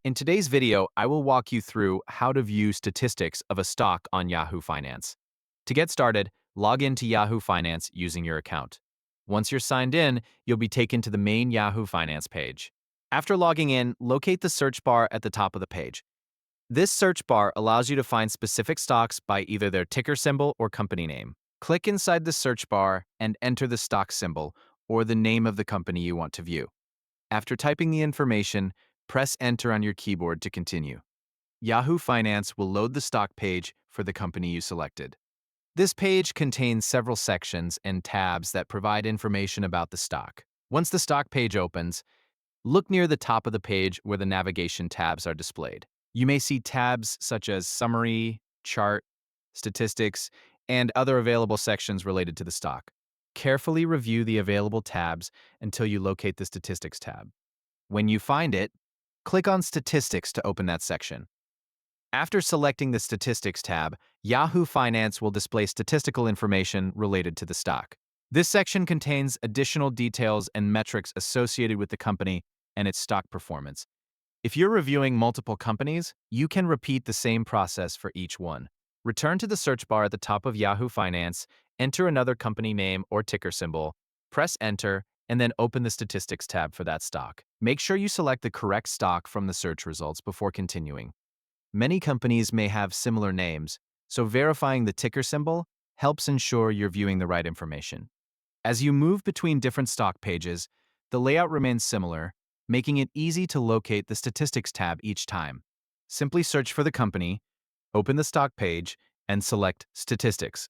In today's video, I will walk you through how to view statistics of a stock on Yahoo Finance. To get started, log into Yahoo Finance using your account. Once you're signed in, you'll be taken to the main Yahoo Finance page. After logging in, locate the search bar at the top of the page. This search bar allows you to find specific stocks by either their ticker symbol or company name. Click inside the search bar and enter the stock symbol or the name of the company you want to view. After typing the information, press Enter on your keyboard to continue. Yahoo Finance will load the stock page for the company you selected. This page contains several sections and tabs that provide information about the stock. Once the stock page opens, look near the top of the page where the navigation tabs are displayed. You may see tabs such as Summary, Chart, Statistics, and other available sections related to the stock. Carefully review the available tabs until you locate the Statistics tab. When you find it, click on Statistics to open that section. After selecting the Statistics tab, Yahoo Finance will display statistical information related to the stock. This section contains additional details and metrics associated with the company and its stock performance. If you're reviewing multiple companies, you can repeat the same process for each one. Return to the search bar at the top of Yahoo Finance, enter another company name or ticker symbol, press Enter, and then open the Statistics tab for that stock. Make sure you select the correct stock from the search results before continuing. Many companies may have similar names, so verifying the ticker symbol helps ensure you're viewing the right information. As you move between different stock pages, the layout remains similar, making it easy to locate the Statistics tab each time. Simply search for the company, open the stock page, and select Statistics.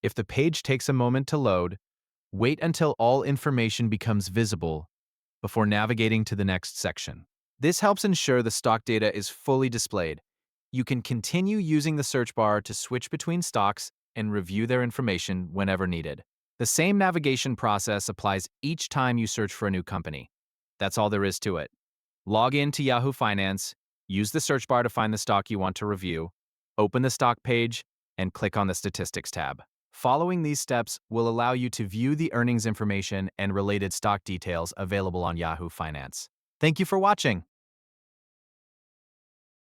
If the page takes a moment to load, wait until all information becomes visible before navigating to the next section. This helps ensure the stock data is fully displayed. You can continue using the search bar to switch between stocks and review their information whenever needed. The same navigation process applies each time you search for a new company. That's all there is to it. Log in to Yahoo Finance, use the search bar to find the stock you want to review, open the stock page, and click on the Statistics tab. Following these steps will allow you to view the earnings information and related stock details available on Yahoo Finance. Thank you for watching.